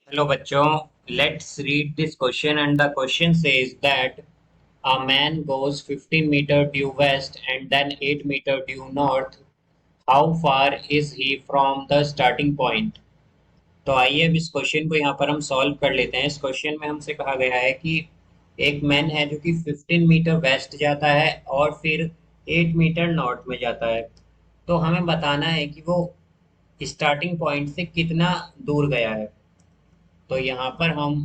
Hello बच्चों, let's read this question and the question says that a man goes 15 meter due west and then 8 meter due north. How far is he from the starting point? तो आइए अब इस question को यहाँ पर हम solve कर लेते हैं। इस क्वेश्चन में हमसे कहा गया है कि एक मैन है जो कि 15 मीटर वेस्ट जाता है और फिर 8 मीटर नॉर्थ में जाता है। तो हमें बताना है कि वो स्टार्टिंग पॉइंट से कितना दूर गया है। तो यहाँ पर हम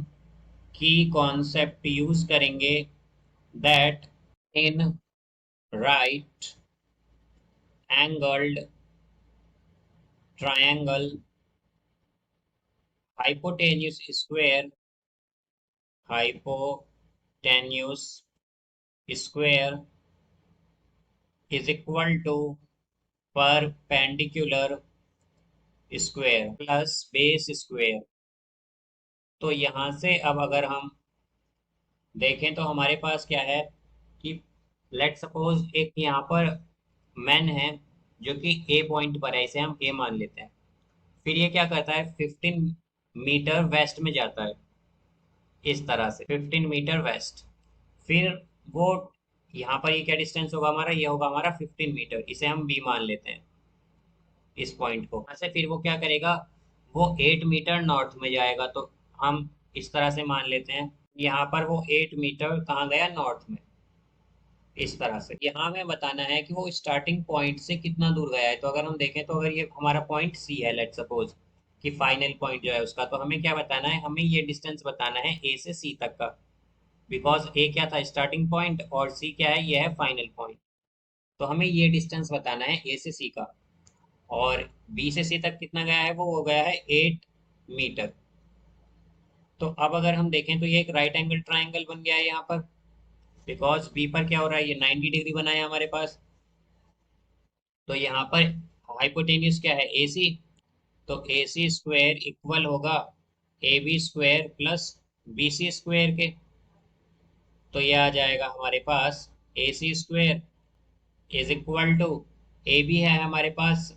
की कॉन्सेप्ट यूज करेंगे that in right angled triangle hypotenuse square hypotenuse square is equal to perpendicular square plus base square. तो यहाँ से अब अगर हम देखें तो हमारे पास क्या है कि लेट सपोज एक यहाँ पर मैन है जो कि ए पॉइंट पर है, इसे हम ए मान लेते हैं। फिर ये क्या करता है, 15 मीटर वेस्ट में जाता है, इस तरह से 15 मीटर वेस्ट। फिर वो यहाँ पर ये क्या डिस्टेंस होगा हमारा, ये होगा हमारा 15 मीटर, इसे हम बी मान लेते हैं इस पॉइंट को। ऐसे फिर वो क्या करेगा, वो 8 मीटर नॉर्थ में जाएगा, तो हम इस तरह से मान लेते हैं यहाँ पर वो 8 मीटर कहाँ गया, नॉर्थ में, इस तरह से। यहाँ हमें बताना है कि वो स्टार्टिंग पॉइंट से कितना दूर गया है। तो अगर हम देखें तो अगर ये हमारा पॉइंट सी है, लेट सपोज कि फाइनल पॉइंट जो है उसका, तो हमें क्या बताना है, हमें ये डिस्टेंस बताना है ए से सी तक का। बिकॉज ए क्या था, स्टार्टिंग पॉइंट, और सी क्या है, ये है फाइनल पॉइंट। तो हमें ये डिस्टेंस बताना है ए से सी का। और बी से सी तक कितना गया है, वो हो गया है 8 मीटर। तो अब अगर हम देखें तो ये एक राइट एंगल ट्राइंगल बन गया है यहाँ पर। बिकॉज बी पर क्या हो रहा है, ये 90 डिग्री बना है हमारे पास। तो यहाँ पर हाइपोटेन्यूज क्या है, ए सी। तो ए सी स्क्वेयर इक्वल होगा A B square plus B C square के। तो ये आ जाएगा हमारे पास A C square is equal to, A B है हमारे पास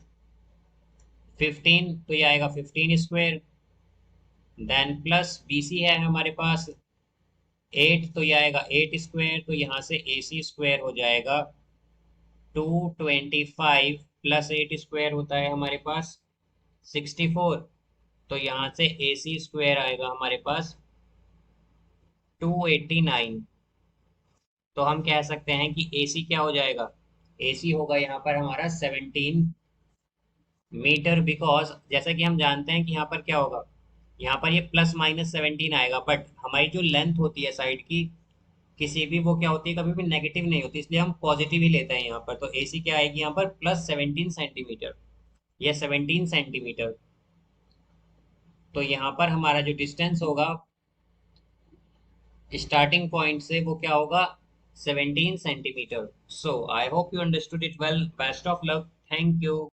15, तो ये आएगा 15 square. Then plus B C है हमारे पास 8, तो ये आएगा 8 स्क्वेयर। तो यहाँ से ए सी स्क्वेयर हो जाएगा 225 प्लस 8 स्क्वेयर होता है हमारे पास 64। तो यहाँ से ए सी स्क्वेयर आएगा हमारे पास 289। तो हम कह सकते हैं कि ए सी क्या हो जाएगा, ए सी होगा यहाँ पर हमारा 17 मीटर। बिकॉज जैसा कि हम जानते हैं कि यहाँ पर क्या होगा, यहाँ पर ये प्लस माइनस 17 आएगा, बट हमारी जो लेंथ होती है साइड की किसी भी, वो क्या होती है, कभी भी नेगेटिव नहीं होती, इसलिए हम पॉजिटिव ही लेते हैं यहाँ पर। तो ए सी क्या आएगी यहाँ पर, +17 सेंटीमीटर, या 17 सेंटीमीटर। तो यहाँ पर हमारा जो डिस्टेंस होगा स्टार्टिंग पॉइंट से, वो क्या होगा, 17 centimetre. So I hope you understood it well. Best of luck. Thank you.